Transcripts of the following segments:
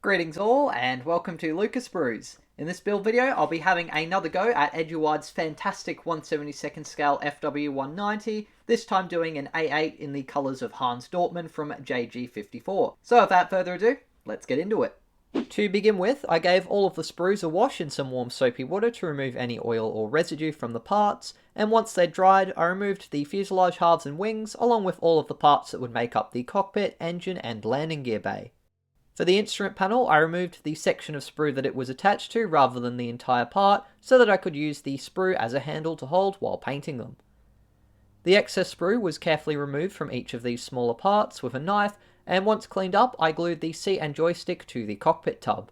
Greetings all, and welcome to Lucas Brews. In this build video, I'll be having another go at Eduard's fantastic 1/72nd scale FW190, this time doing an A8 in the colours of Hans Dortenmann from JG54. So without further ado, let's get into it. To begin with, I gave all of the sprues a wash in some warm soapy water to remove any oil or residue from the parts, and once they'd dried, I removed the fuselage halves and wings, along with all of the parts that would make up the cockpit, engine and landing gear bay. For the instrument panel, I removed the section of sprue that it was attached to rather than the entire part, so that I could use the sprue as a handle to hold while painting them. The excess sprue was carefully removed from each of these smaller parts with a knife, and once cleaned up, I glued the seat and joystick to the cockpit tub.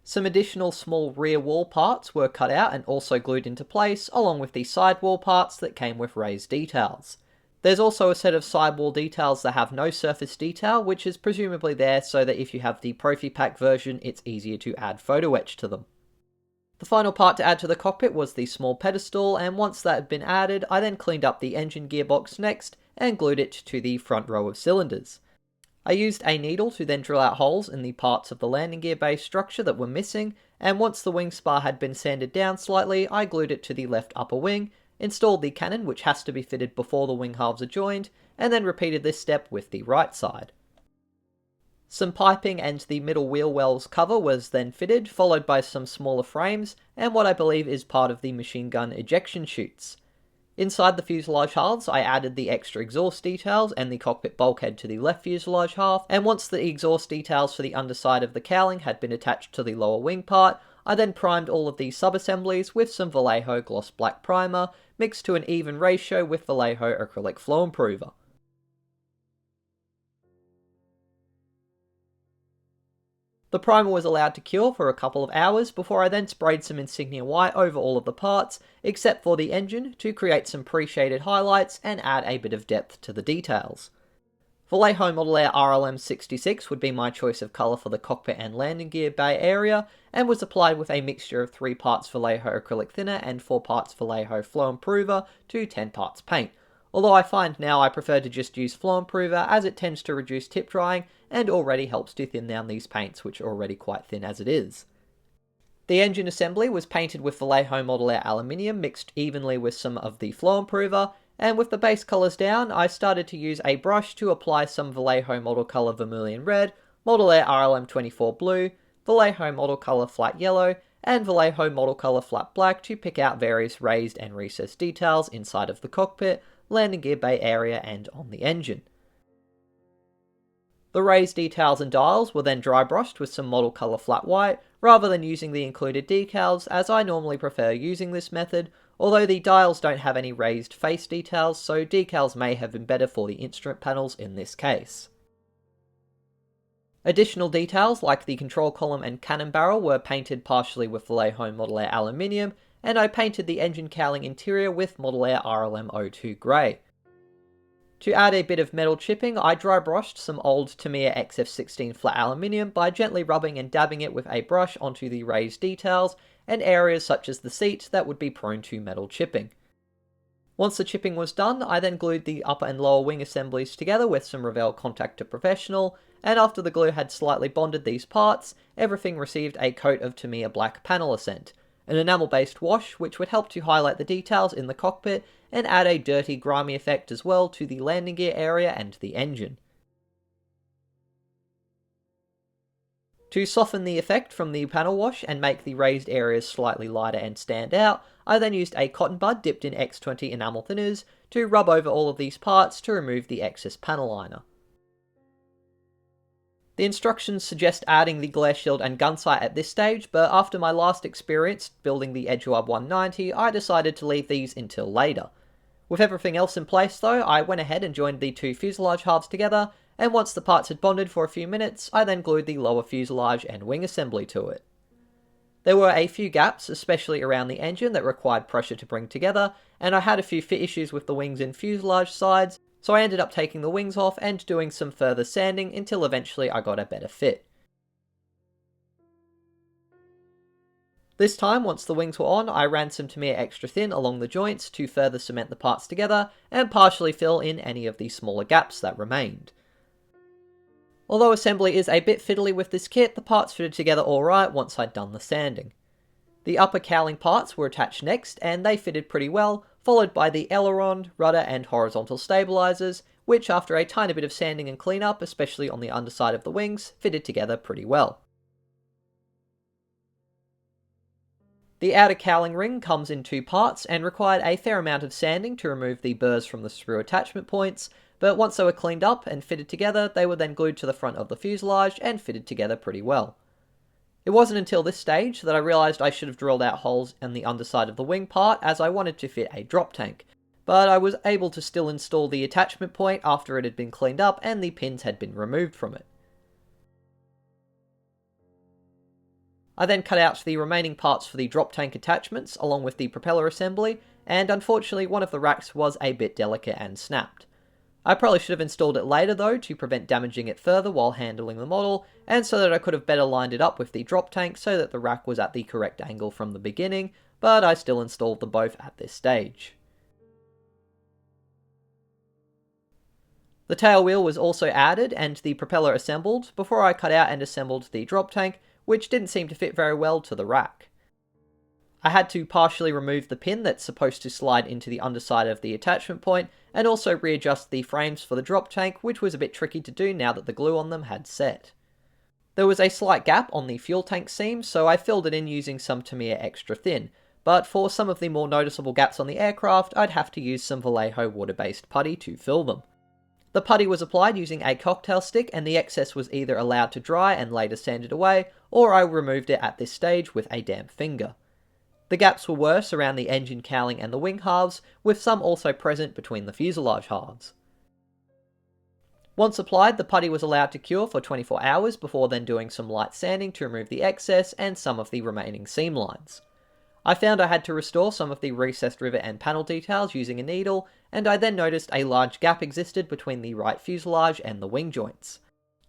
Some additional small rear wall parts were cut out and also glued into place, along with the side wall parts that came with raised details. There's also a set of sidewall details that have no surface detail, which is presumably there so that if you have the Profi Pack version, it's easier to add photo etch to them. The final part to add to the cockpit was the small pedestal, and once that had been added, I then cleaned up the engine gearbox next and glued it to the front row of cylinders. I used a needle to then drill out holes in the parts of the landing gear base structure that were missing, and once the wing spar had been sanded down slightly, I glued it to the left upper wing, installed the cannon, which has to be fitted before the wing halves are joined, and then repeated this step with the right side. Some piping and the middle wheel wells cover was then fitted, followed by some smaller frames, and what I believe is part of the machine gun ejection chutes. Inside the fuselage halves, I added the extra exhaust details and the cockpit bulkhead to the left fuselage half, and once the exhaust details for the underside of the cowling had been attached to the lower wing part, I then primed all of these sub-assemblies with some Vallejo gloss black primer, mixed to an even ratio with Vallejo acrylic flow improver. The primer was allowed to cure for a couple of hours before I then sprayed some insignia white over all of the parts, except for the engine, to create some pre-shaded highlights and add a bit of depth to the details. Vallejo Model Air RLM66 would be my choice of colour for the cockpit and landing gear bay area, and was applied with a mixture of 3 parts Vallejo acrylic thinner and 4 parts Vallejo flow improver to 10 parts paint, although I find now I prefer to just use flow improver as it tends to reduce tip drying and already helps to thin down these paints, which are already quite thin as it is. The engine assembly was painted with Vallejo Model Air aluminium mixed evenly with some of the flow improver, and with the base colours down, I started to use a brush to apply some Vallejo Model Colour Vermilion Red, Model Air RLM24 Blue, Vallejo Model Colour Flat Yellow, and Vallejo Model Colour Flat Black to pick out various raised and recessed details inside of the cockpit, landing gear bay area, and on the engine. The raised details and dials were then dry brushed with some Model Colour Flat White, rather than using the included decals, as I normally prefer using this method, although the dials don't have any raised face details, so decals may have been better for the instrument panels in this case. Additional details like the control column and cannon barrel were painted partially with Vallejo Model Air aluminium, and I painted the engine cowling interior with Model Air RLM02 Grey. To add a bit of metal chipping, I dry brushed some old Tamiya XF16 flat aluminium by gently rubbing and dabbing it with a brush onto the raised details and areas such as the seat that would be prone to metal chipping. Once the chipping was done, I then glued the upper and lower wing assemblies together with some Revell Contact to Professional, and after the glue had slightly bonded these parts, everything received a coat of Tamiya Black Panel Accent, an enamel-based wash which would help to highlight the details in the cockpit and add a dirty, grimy effect as well to the landing gear area and the engine. To soften the effect from the panel wash and make the raised areas slightly lighter and stand out, I then used a cotton bud dipped in X20 enamel thinners to rub over all of these parts to remove the excess panel liner. The instructions suggest adding the glare shield and gun sight at this stage, but after my last experience building the Eduard 190, I decided to leave these until later. With everything else in place though, I went ahead and joined the 2 fuselage halves together, and once the parts had bonded for a few minutes, I then glued the lower fuselage and wing assembly to it. There were a few gaps, especially around the engine, that required pressure to bring together, and I had a few fit issues with the wings and fuselage sides, so I ended up taking the wings off and doing some further sanding until eventually I got a better fit. This time, once the wings were on, I ran some Tamiya extra thin along the joints to further cement the parts together and partially fill in any of the smaller gaps that remained. Although assembly is a bit fiddly with this kit, the parts fitted together alright once I'd done the sanding. The upper cowling parts were attached next, and they fitted pretty well, followed by the aileron, rudder and horizontal stabilizers, which after a tiny bit of sanding and cleanup, especially on the underside of the wings, fitted together pretty well. The outer cowling ring comes in two parts and required a fair amount of sanding to remove the burrs from the screw attachment points, but once they were cleaned up and fitted together, they were then glued to the front of the fuselage and fitted together pretty well. It wasn't until this stage that I realised I should have drilled out holes in the underside of the wing part, as I wanted to fit a drop tank, but I was able to still install the attachment point after it had been cleaned up and the pins had been removed from it. I then cut out the remaining parts for the drop tank attachments along with the propeller assembly, and unfortunately one of the racks was a bit delicate and snapped. I probably should have installed it later though to prevent damaging it further while handling the model, and so that I could have better lined it up with the drop tank so that the rack was at the correct angle from the beginning, but I still installed them both at this stage. The tail wheel was also added and the propeller assembled before I cut out and assembled the drop tank, which didn't seem to fit very well to the rack. I had to partially remove the pin that's supposed to slide into the underside of the attachment point, and also readjust the frames for the drop tank, which was a bit tricky to do now that the glue on them had set. There was a slight gap on the fuel tank seam, so I filled it in using some Tamiya Extra Thin, but for some of the more noticeable gaps on the aircraft, I'd have to use some Vallejo water-based putty to fill them. The putty was applied using a cocktail stick, and the excess was either allowed to dry and later sanded away, or I removed it at this stage with a damp finger. The gaps were worse around the engine cowling and the wing halves, with some also present between the fuselage halves. Once applied, the putty was allowed to cure for 24 hours before then doing some light sanding to remove the excess and some of the remaining seam lines. I found I had to restore some of the recessed rivet and panel details using a needle, and I then noticed a large gap existed between the right fuselage and the wing joints.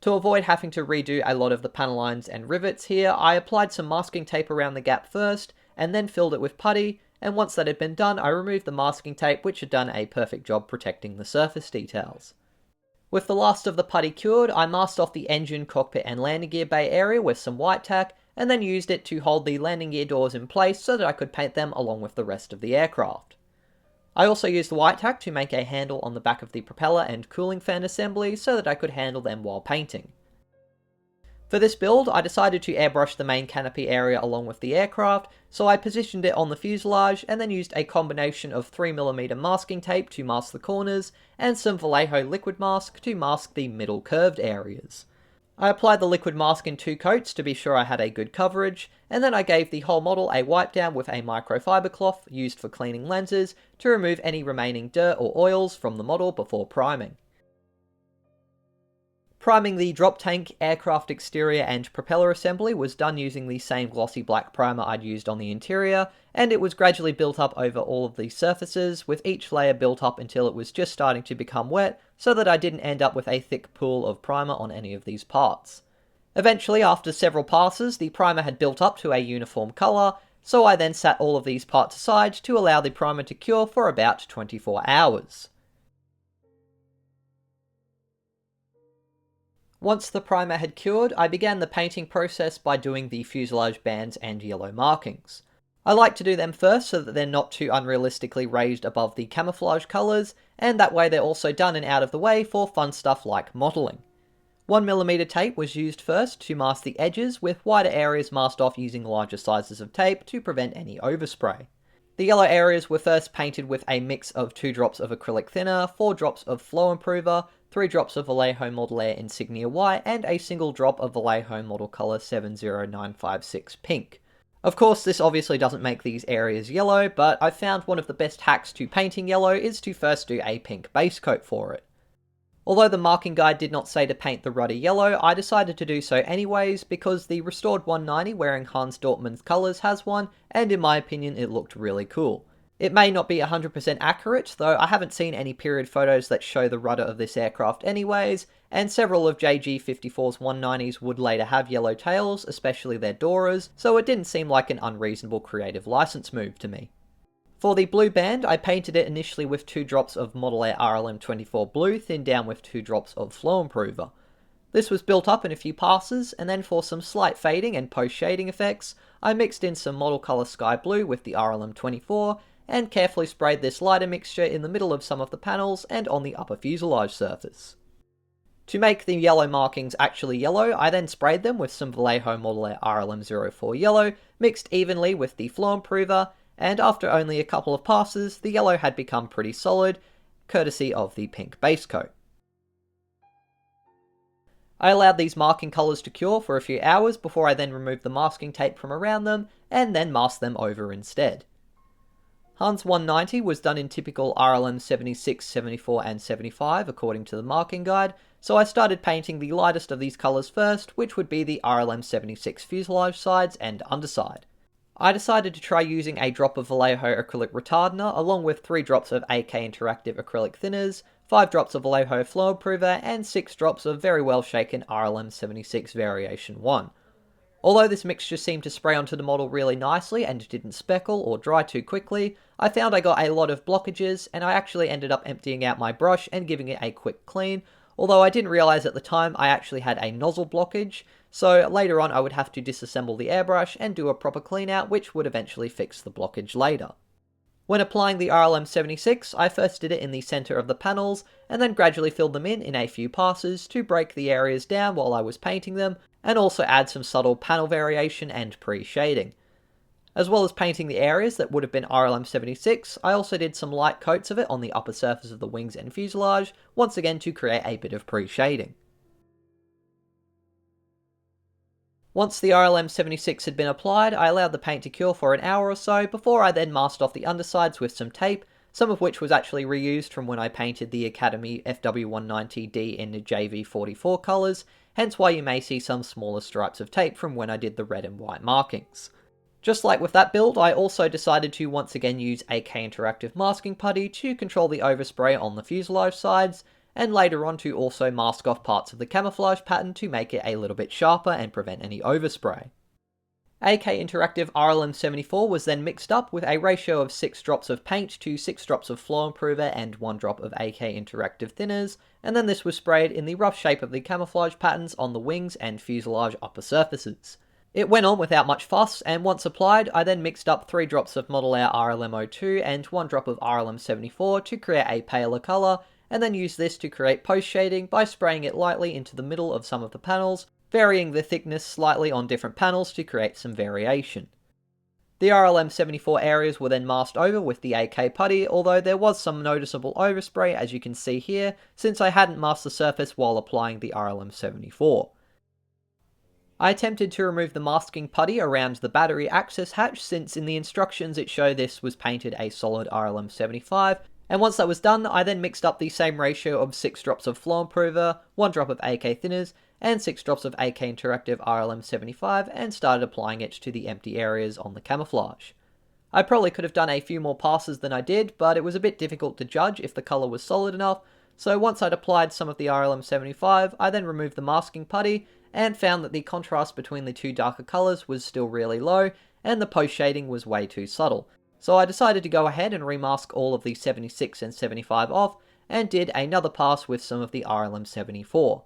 To avoid having to redo a lot of the panel lines and rivets here, I applied some masking tape around the gap first, and then filled it with putty, and once that had been done, I removed the masking tape, which had done a perfect job protecting the surface details. With the last of the putty cured, I masked off the engine, cockpit and landing gear bay area with some white tack, and then used it to hold the landing gear doors in place so that I could paint them along with the rest of the aircraft. I also used the white tack to make a handle on the back of the propeller and cooling fan assembly so that I could handle them while painting. For this build, I decided to airbrush the main canopy area along with the aircraft, so I positioned it on the fuselage and then used a combination of 3mm masking tape to mask the corners and some Vallejo liquid mask to mask the middle curved areas. I applied the liquid mask in 2 coats to be sure I had a good coverage, and then I gave the whole model a wipe down with a microfiber cloth used for cleaning lenses to remove any remaining dirt or oils from the model before priming. Priming the drop tank, aircraft exterior and propeller assembly was done using the same glossy black primer I'd used on the interior, and it was gradually built up over all of the surfaces, with each layer built up until it was just starting to become wet, so that I didn't end up with a thick pool of primer on any of these parts. Eventually, after several passes, the primer had built up to a uniform colour, so I then sat all of these parts aside to allow the primer to cure for about 24 hours. Once the primer had cured, I began the painting process by doing the fuselage bands and yellow markings. I like to do them first so that they're not too unrealistically raised above the camouflage colours, and that way they're also done and out of the way for fun stuff like mottling. 1mm tape was used first to mask the edges, with wider areas masked off using larger sizes of tape to prevent any overspray. The yellow areas were first painted with a mix of 2 drops of acrylic thinner, 4 drops of flow improver, 3 drops of Vallejo Model Air Insignia White, and a single drop of Vallejo Model Color 70956 Pink. Of course, this obviously doesn't make these areas yellow, but I found one of the best hacks to painting yellow is to first do a pink base coat for it. Although the marking guide did not say to paint the rudder yellow, I decided to do so anyways because the restored 190 wearing Hans Dortenmann's colours has one, and in my opinion it looked really cool. It may not be 100% accurate, though I haven't seen any period photos that show the rudder of this aircraft anyways, and several of JG54's 190s would later have yellow tails, especially their Doras, so it didn't seem like an unreasonable creative license move to me. For the blue band, I painted it initially with 2 drops of Model Air RLM24 Blue, thinned down with 2 drops of Flow Improver. This was built up in a few passes, and then for some slight fading and post-shading effects, I mixed in some model colour sky blue with the RLM24, and carefully sprayed this lighter mixture in the middle of some of the panels and on the upper fuselage surface. To make the yellow markings actually yellow, I then sprayed them with some Vallejo Model Air RLM04 yellow, mixed evenly with the flow improver, and after only a couple of passes, the yellow had become pretty solid, courtesy of the pink base coat. I allowed these marking colours to cure for a few hours before I then removed the masking tape from around them, and then masked them over instead. Hans 190 was done in typical RLM 76, 74 and 75 according to the marking guide, so I started painting the lightest of these colours first, which would be the RLM 76 fuselage sides and underside. I decided to try using a drop of Vallejo acrylic retardiner along with 3 drops of AK interactive acrylic thinners, 5 drops of Vallejo flow improver and 6 drops of very well shaken RLM 76 variation 1. Although this mixture seemed to spray onto the model really nicely and didn't speckle or dry too quickly, I found I got a lot of blockages and I actually ended up emptying out my brush and giving it a quick clean, although I didn't realise at the time I actually had a nozzle blockage, so later on I would have to disassemble the airbrush and do a proper clean out, which would eventually fix the blockage later. When applying the RLM 76, I first did it in the centre of the panels, and then gradually filled them in a few passes to break the areas down while I was painting them, and also add some subtle panel variation and pre-shading. As well as painting the areas that would have been RLM 76, I also did some light coats of it on the upper surface of the wings and fuselage, once again to create a bit of pre-shading. Once the RLM 76 had been applied, I allowed the paint to cure for an hour or so before I then masked off the undersides with some tape, some of which was actually reused from when I painted the Academy FW190D in the JV44 colours, hence why you may see some smaller stripes of tape from when I did the red and white markings. Just like with that build, I also decided to once again use AK Interactive Masking Putty to control the overspray on the fuselage sides, and later on to also mask off parts of the camouflage pattern to make it a little bit sharper and prevent any overspray. AK Interactive RLM74 was then mixed up with a ratio of 6 drops of paint to 6 drops of flow improver and 1 drop of AK Interactive thinners, and then this was sprayed in the rough shape of the camouflage patterns on the wings and fuselage upper surfaces. It went on without much fuss, and once applied, I then mixed up 3 drops of Model Air RLM02 and 1 drop of RLM74 to create a paler colour, and then used this to create post-shading by spraying it lightly into the middle of some of the panels, varying the thickness slightly on different panels to create some variation. The RLM74 areas were then masked over with the AK putty, although there was some noticeable overspray as you can see here, since I hadn't masked the surface while applying the RLM74. I attempted to remove the masking putty around the battery access hatch, since in the instructions it showed this was painted a solid RLM75, and once that was done, I then mixed up the same ratio of 6 drops of flow improver, 1 drop of AK thinners, and 6 drops of AK Interactive RLM75 and started applying it to the empty areas on the camouflage. I probably could have done a few more passes than I did, but it was a bit difficult to judge if the colour was solid enough, so once I'd applied some of the RLM75, I then removed the masking putty and found that the contrast between the two darker colours was still really low and the post shading was way too subtle. So I decided to go ahead and remask all of the 76 and 75 off and did another pass with some of the RLM74.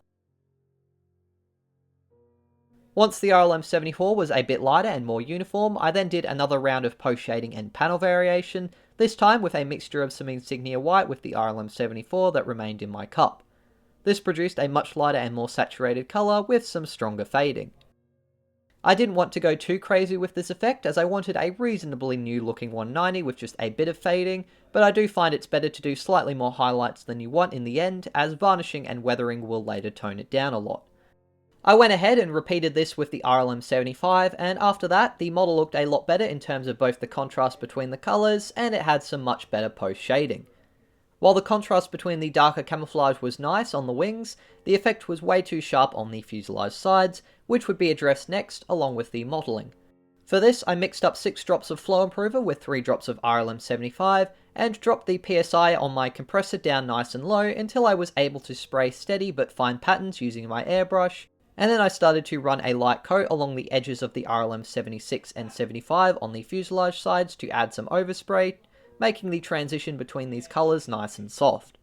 Once the RLM74 was a bit lighter and more uniform, I then did another round of post shading and panel variation, this time with a mixture of some Insignia white with the RLM74 that remained in my cup. This produced a much lighter and more saturated colour with some stronger fading. I didn't want to go too crazy with this effect, as I wanted a reasonably new looking 190 with just a bit of fading, but I do find it's better to do slightly more highlights than you want in the end, as varnishing and weathering will later tone it down a lot. I went ahead and repeated this with the RLM75, and after that, the model looked a lot better in terms of both the contrast between the colours, and it had some much better post shading. While the contrast between the darker camouflage was nice on the wings, the effect was way too sharp on the fuselage sides, which would be addressed next along with the mottling. For this, I mixed up 6 drops of flow improver with 3 drops of RLM75 and dropped the PSI on my compressor down nice and low until I was able to spray steady but fine patterns using my airbrush, and then I started to run a light coat along the edges of the RLM76 and 75 on the fuselage sides to add some overspray, making the transition between these colours nice and soft.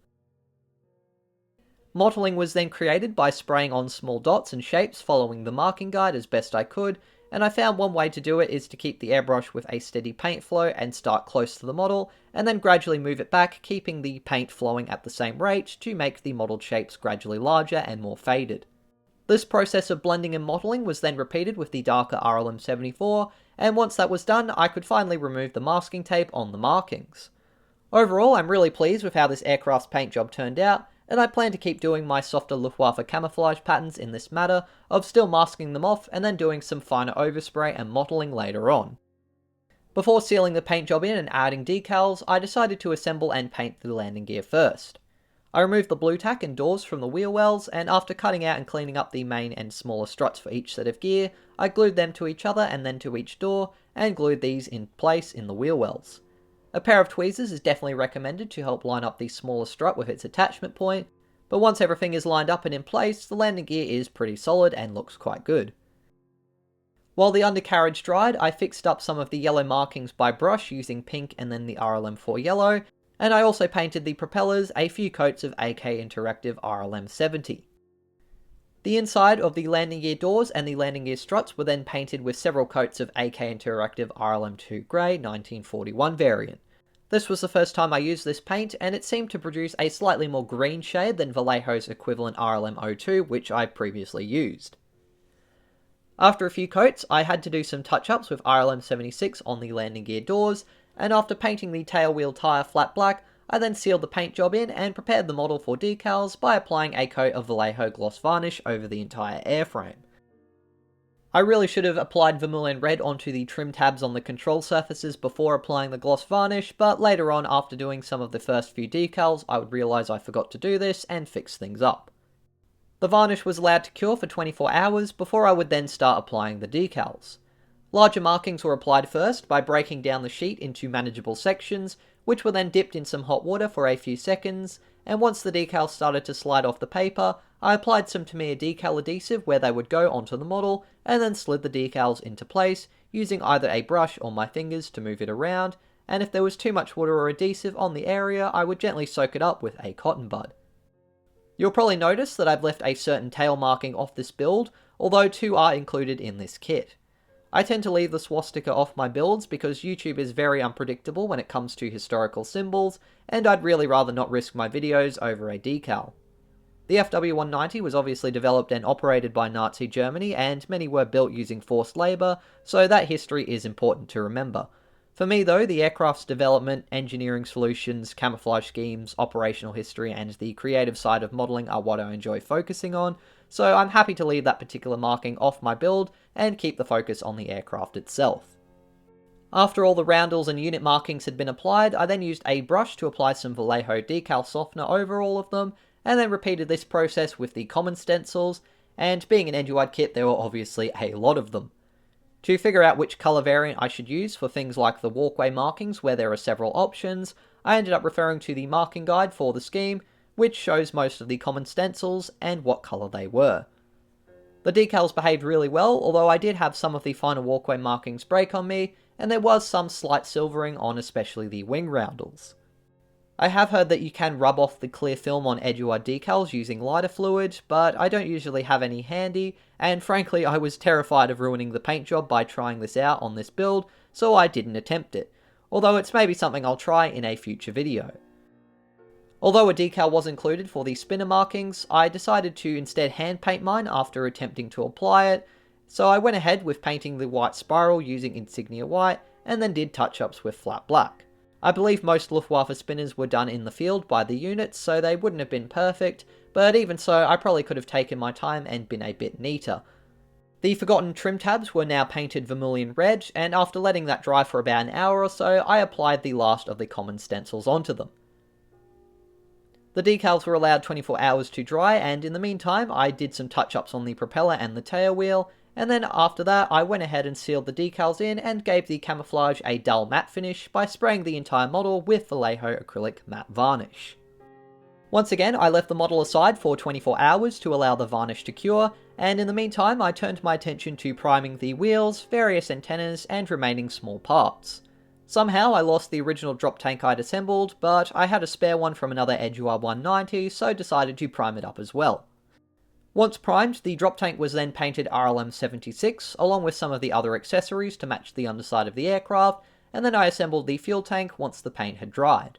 Mottling was then created by spraying on small dots and shapes following the marking guide as best I could, and I found one way to do it is to keep the airbrush with a steady paint flow and start close to the model, and then gradually move it back, keeping the paint flowing at the same rate to make the modelled shapes gradually larger and more faded. This process of blending and mottling was then repeated with the darker RLM74, and once that was done, I could finally remove the masking tape on the markings. Overall, I'm really pleased with how this aircraft's paint job turned out, and I plan to keep doing my softer Luftwaffe camouflage patterns in this matter of still masking them off and then doing some finer overspray and mottling later on. Before sealing the paint job in and adding decals, I decided to assemble and paint the landing gear first. I removed the blue tack and doors from the wheel wells, and after cutting out and cleaning up the main and smaller struts for each set of gear, I glued them to each other and then to each door, and glued these in place in the wheel wells. A pair of tweezers is definitely recommended to help line up the smaller strut with its attachment point, but once everything is lined up and in place, the landing gear is pretty solid and looks quite good. While the undercarriage dried, I fixed up some of the yellow markings by brush using pink and then the RLM4 yellow, and I also painted the propellers a few coats of AK Interactive RLM70. The inside of the landing gear doors and the landing gear struts were then painted with several coats of AK Interactive RLM2 Grey 1941 variant. This was the first time I used this paint, and it seemed to produce a slightly more green shade than Vallejo's equivalent RLM02, which I previously used. After a few coats, I had to do some touch-ups with RLM76 on the landing gear doors, and after painting the tail wheel tyre flat black, I then sealed the paint job in and prepared the model for decals by applying a coat of Vallejo gloss varnish over the entire airframe. I really should have applied vermilion red onto the trim tabs on the control surfaces before applying the gloss varnish, but later on, after doing some of the first few decals, I would realise I forgot to do this and fix things up. The varnish was allowed to cure for 24 hours before I would then start applying the decals. Larger markings were applied first by breaking down the sheet into manageable sections, which were then dipped in some hot water for a few seconds, and once the decals started to slide off the paper, I applied some Tamiya decal adhesive where they would go onto the model, and then slid the decals into place, using either a brush or my fingers to move it around, and if there was too much water or adhesive on the area, I would gently soak it up with a cotton bud. You'll probably notice that I've left a certain tail marking off this build, although two are included in this kit. I tend to leave the swastika off my builds because YouTube is very unpredictable when it comes to historical symbols, and I'd really rather not risk my videos over a decal. The FW190 was obviously developed and operated by Nazi Germany, and many were built using forced labour, so that history is important to remember. For me though, the aircraft's development, engineering solutions, camouflage schemes, operational history, and the creative side of modelling are what I enjoy focusing on, so I'm happy to leave that particular marking off my build and keep the focus on the aircraft itself. After all the roundels and unit markings had been applied, I then used a brush to apply some Vallejo decal softener over all of them, and then repeated this process with the common stencils, and being an Eduard kit there were obviously a lot of them. To figure out which colour variant I should use for things like the walkway markings where there are several options, I ended up referring to the marking guide for the scheme, which shows most of the common stencils and what colour they were. The decals behaved really well, although I did have some of the finer walkway markings break on me, and there was some slight silvering on especially the wing roundels. I have heard that you can rub off the clear film on Eduard decals using lighter fluid, but I don't usually have any handy, and frankly I was terrified of ruining the paint job by trying this out on this build, so I didn't attempt it, although it's maybe something I'll try in a future video. Although a decal was included for the spinner markings, I decided to instead hand paint mine after attempting to apply it, so I went ahead with painting the white spiral using Insignia White, and then did touch-ups with flat black. I believe most Luftwaffe spinners were done in the field by the units, so they wouldn't have been perfect, but even so, I probably could have taken my time and been a bit neater. The forgotten trim tabs were now painted vermilion red, and after letting that dry for about an hour or so, I applied the last of the common stencils onto them. The decals were allowed 24 hours to dry, and in the meantime, I did some touch-ups on the propeller and the tail wheel, and then after that, I went ahead and sealed the decals in and gave the camouflage a dull matte finish by spraying the entire model with Vallejo acrylic matte varnish. Once again, I left the model aside for 24 hours to allow the varnish to cure, and in the meantime, I turned my attention to priming the wheels, various antennas, and remaining small parts. Somehow I lost the original drop tank I'd assembled, but I had a spare one from another Eduard 190, so decided to prime it up as well. Once primed, the drop tank was then painted RLM 76, along with some of the other accessories to match the underside of the aircraft, and then I assembled the fuel tank once the paint had dried.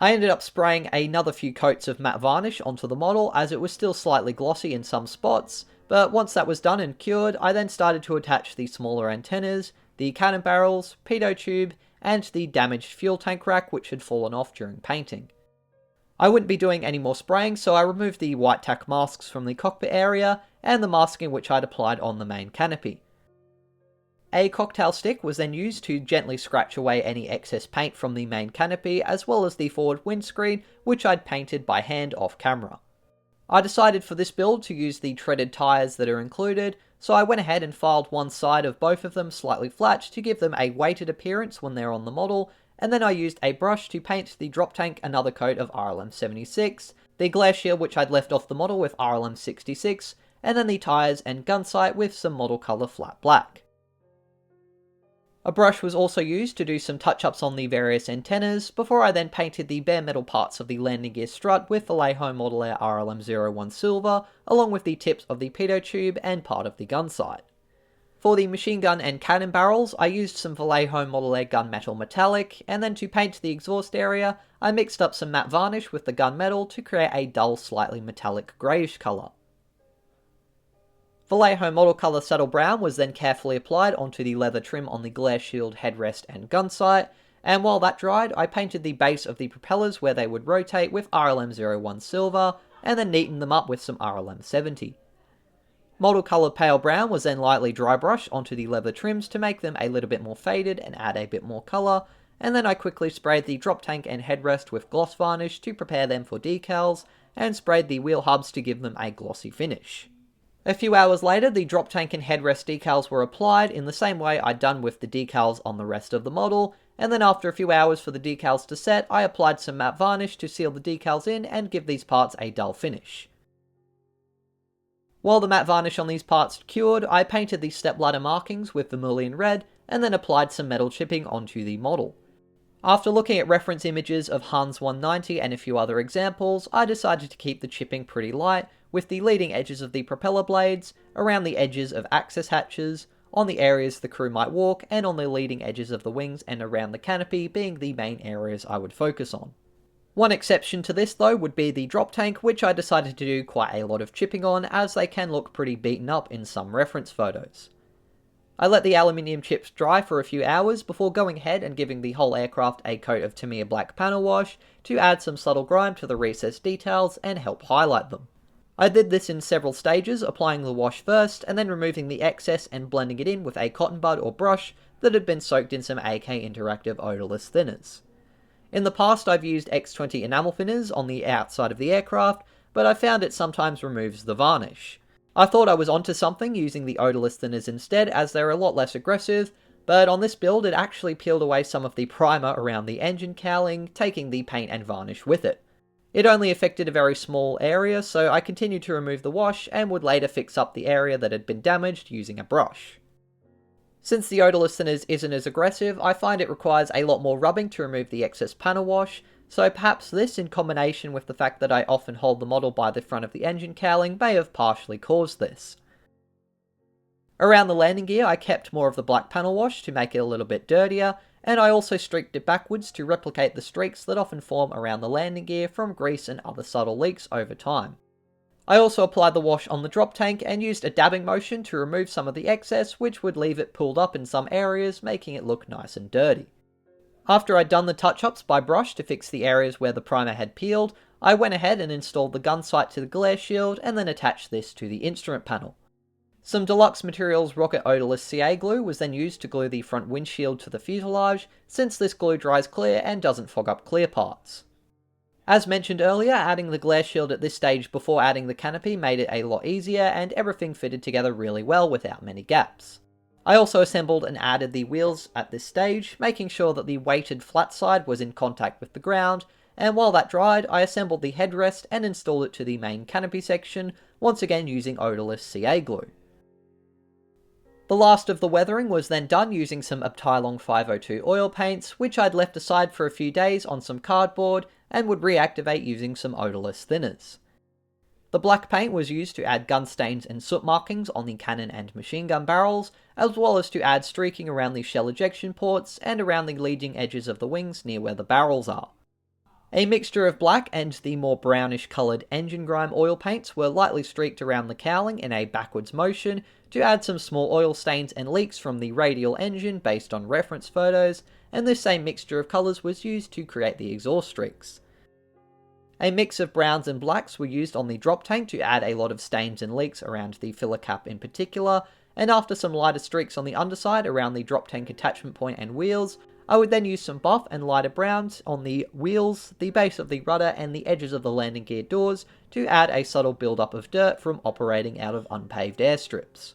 I ended up spraying another few coats of matte varnish onto the model as it was still slightly glossy in some spots, but once that was done and cured, I then started to attach the smaller antennas, the cannon barrels, pitot tube, and the damaged fuel tank rack which had fallen off during painting. I wouldn't be doing any more spraying, so I removed the white tack masks from the cockpit area and the masking which I'd applied on the main canopy. A cocktail stick was then used to gently scratch away any excess paint from the main canopy, as well as the forward windscreen, which I'd painted by hand off camera. I decided for this build to use the treaded tyres that are included, so I went ahead and filed one side of both of them slightly flat to give them a weighted appearance when they're on the model, and then I used a brush to paint the drop tank another coat of RLM 76, the glare shield which I'd left off the model with RLM 66, and then the tyres and gun sight with some model colour flat black. A brush was also used to do some touch-ups on the various antennas, before I then painted the bare metal parts of the landing gear strut with Vallejo Model Air RLM01 Silver, along with the tips of the pitot tube and part of the gun sight. For the machine gun and cannon barrels, I used some Vallejo Model Air Gunmetal Metallic, and then to paint the exhaust area, I mixed up some matte varnish with the gunmetal to create a dull, slightly metallic greyish colour. Vallejo Model Colour Saddle Brown was then carefully applied onto the leather trim on the glare shield, headrest and gun sight, and while that dried, I painted the base of the propellers where they would rotate with RLM01 Silver, and then neatened them up with some RLM70. Model Colour Pale Brown was then lightly dry brushed onto the leather trims to make them a little bit more faded and add a bit more colour, and then I quickly sprayed the drop tank and headrest with gloss varnish to prepare them for decals, and sprayed the wheel hubs to give them a glossy finish. A few hours later, the drop tank and headrest decals were applied in the same way I'd done with the decals on the rest of the model, and then after a few hours for the decals to set, I applied some matte varnish to seal the decals in and give these parts a dull finish. While the matte varnish on these parts cured, I painted the step ladder markings with vermilion red, and then applied some metal chipping onto the model. After looking at reference images of Hans 190 and a few other examples, I decided to keep the chipping pretty light, with the leading edges of the propeller blades, around the edges of access hatches, on the areas the crew might walk, and on the leading edges of the wings and around the canopy being the main areas I would focus on. One exception to this though would be the drop tank, which I decided to do quite a lot of chipping on, as they can look pretty beaten up in some reference photos. I let the aluminium chips dry for a few hours before going ahead and giving the whole aircraft a coat of Tamiya black panel wash to add some subtle grime to the recessed details and help highlight them. I did this in several stages, applying the wash first and then removing the excess and blending it in with a cotton bud or brush that had been soaked in some AK Interactive odorless thinners. In the past I've used X20 enamel thinners on the outside of the aircraft, but I found it sometimes removes the varnish. I thought I was onto something using the odorless thinners instead, as they're a lot less aggressive, but on this build it actually peeled away some of the primer around the engine cowling, taking the paint and varnish with it. It only affected a very small area, so I continued to remove the wash and would later fix up the area that had been damaged using a brush. Since the odorless thinners isn't as aggressive, I find it requires a lot more rubbing to remove the excess panel wash, so perhaps this, in combination with the fact that I often hold the model by the front of the engine cowling, may have partially caused this. Around the landing gear I kept more of the black panel wash to make it a little bit dirtier, and I also streaked it backwards to replicate the streaks that often form around the landing gear from grease and other subtle leaks over time. I also applied the wash on the drop tank and used a dabbing motion to remove some of the excess, which would leave it pulled up in some areas, making it look nice and dirty. After I'd done the touch-ups by brush to fix the areas where the primer had peeled, I went ahead and installed the gun sight to the glare shield and then attached this to the instrument panel. Some Deluxe Materials Rocket Odorless CA glue was then used to glue the front windshield to the fuselage, since this glue dries clear and doesn't fog up clear parts. As mentioned earlier, adding the glare shield at this stage before adding the canopy made it a lot easier, and everything fitted together really well without many gaps. I also assembled and added the wheels at this stage, making sure that the weighted flat side was in contact with the ground, and while that dried, I assembled the headrest and installed it to the main canopy section, once again using odorless CA glue. The last of the weathering was then done using some Epsilon 502 oil paints, which I'd left aside for a few days on some cardboard and would reactivate using some odourless thinners. The black paint was used to add gun stains and soot markings on the cannon and machine gun barrels, as well as to add streaking around the shell ejection ports and around the leading edges of the wings near where the barrels are. A mixture of black and the more brownish coloured engine grime oil paints were lightly streaked around the cowling in a backwards motion to add some small oil stains and leaks from the radial engine based on reference photos, and this same mixture of colours was used to create the exhaust streaks. A mix of browns and blacks were used on the drop tank to add a lot of stains and leaks around the filler cap in particular, and after some lighter streaks on the underside around the drop tank attachment point and wheels, I would then use some buff and lighter browns on the wheels, the base of the rudder and the edges of the landing gear doors to add a subtle build-up of dirt from operating out of unpaved airstrips.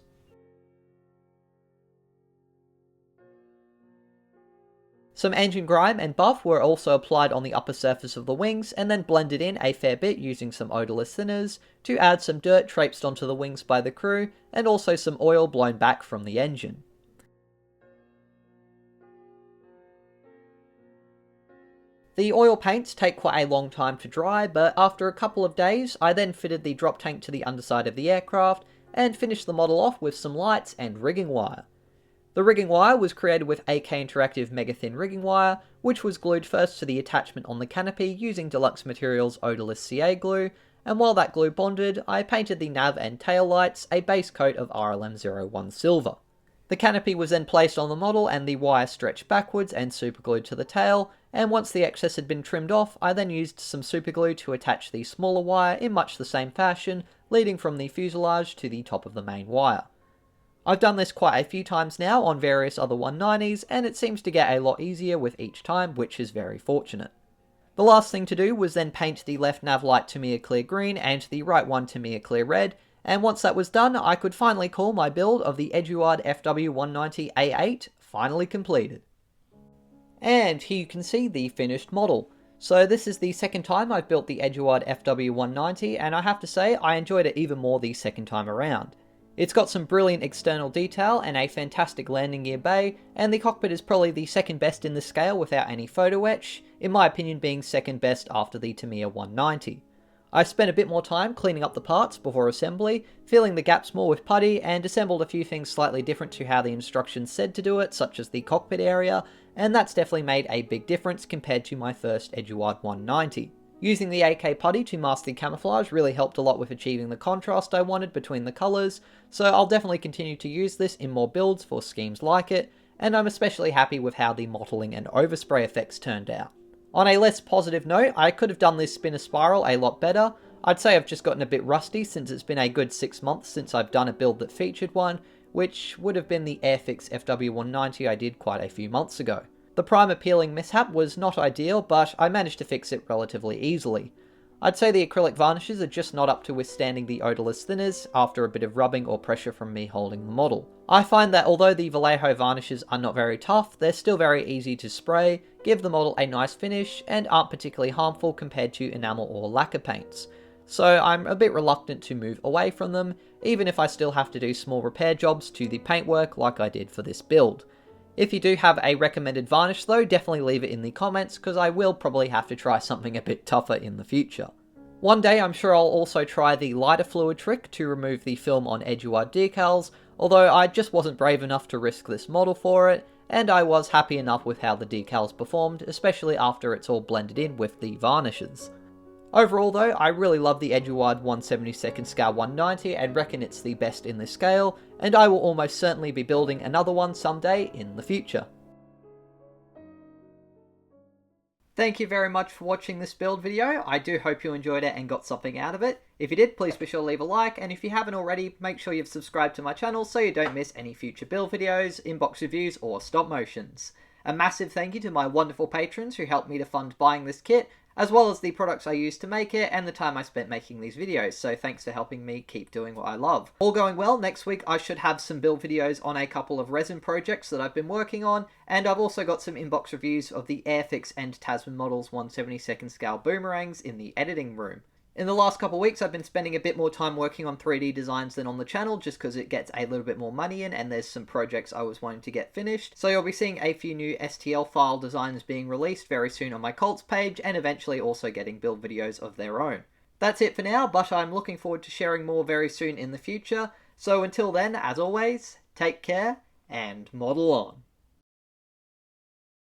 Some engine grime and buff were also applied on the upper surface of the wings and then blended in a fair bit using some odourless thinners to add some dirt traipsed onto the wings by the crew and also some oil blown back from the engine. The oil paints take quite a long time to dry, but after a couple of days I then fitted the drop tank to the underside of the aircraft and finished the model off with some lights and rigging wire. The rigging wire was created with AK Interactive Mega Thin rigging wire, which was glued first to the attachment on the canopy using Deluxe Materials odourless CA glue, and while that glue bonded, I painted the nav and tail lights a base coat of RLM01 silver. The canopy was then placed on the model and the wire stretched backwards and superglued to the tail, and once the excess had been trimmed off, I then used some superglue to attach the smaller wire in much the same fashion, leading from the fuselage to the top of the main wire. I've done this quite a few times now on various other 190s, and it seems to get a lot easier with each time, which is very fortunate. The last thing to do was then paint the left nav light Tamiya clear green and the right one Tamiya clear red, and once that was done, I could finally call my build of the Eduard FW190 A-8 finally completed. And here you can see the finished model. So this is the second time I've built the Eduard FW190, and I have to say I enjoyed it even more the second time around. It's got some brilliant external detail and a fantastic landing gear bay, and the cockpit is probably the second best in the scale without any photo etch, in my opinion being second best after the Tamiya 190. I spent a bit more time cleaning up the parts before assembly, filling the gaps more with putty, and assembled a few things slightly different to how the instructions said to do it, such as the cockpit area, and that's definitely made a big difference compared to my first Eduard 190. Using the AK putty to mask the camouflage really helped a lot with achieving the contrast I wanted between the colours, so I'll definitely continue to use this in more builds for schemes like it, and I'm especially happy with how the mottling and overspray effects turned out. On a less positive note, I could have done this spinner spiral a lot better. I'd say I've just gotten a bit rusty since it's been a good 6 months since I've done a build that featured one, which would have been the Airfix FW190 I did quite a few months ago. The primer peeling mishap was not ideal, but I managed to fix it relatively easily. I'd say the acrylic varnishes are just not up to withstanding the odourless thinners after a bit of rubbing or pressure from me holding the model. I find that although the Vallejo varnishes are not very tough, they're still very easy to spray, give the model a nice finish, and aren't particularly harmful compared to enamel or lacquer paints. So I'm a bit reluctant to move away from them, even if I still have to do small repair jobs to the paintwork like I did for this build. If you do have a recommended varnish though, definitely leave it in the comments, because I will probably have to try something a bit tougher in the future. One day I'm sure I'll also try the lighter fluid trick to remove the film on Eduard decals, although I just wasn't brave enough to risk this model for it, and I was happy enough with how the decals performed, especially after it's all blended in with the varnishes. Overall though, I really love the Eduard 1/72 scale 190 and reckon it's the best in this scale, and I will almost certainly be building another one someday in the future. Thank you very much for watching this build video. I do hope you enjoyed it and got something out of it. If you did, please be sure to leave a like, and if you haven't already, make sure you've subscribed to my channel so you don't miss any future build videos, inbox reviews, or stop motions. A massive thank you to my wonderful patrons who helped me to fund buying this kit, as well as the products I used to make it and the time I spent making these videos, so thanks for helping me keep doing what I love. All going well, next week I should have some build videos on a couple of resin projects that I've been working on, and I've also got some inbox reviews of the Airfix and Tasman Models 1/72 scale boomerangs in the editing room. In the last couple of weeks, I've been spending a bit more time working on 3D designs than on the channel, just because it gets a little bit more money in, and there's some projects I was wanting to get finished. So you'll be seeing a few new STL file designs being released very soon on my cults page, and eventually also getting build videos of their own. That's it for now, but I'm looking forward to sharing more very soon in the future. So until then, as always, take care, and model on.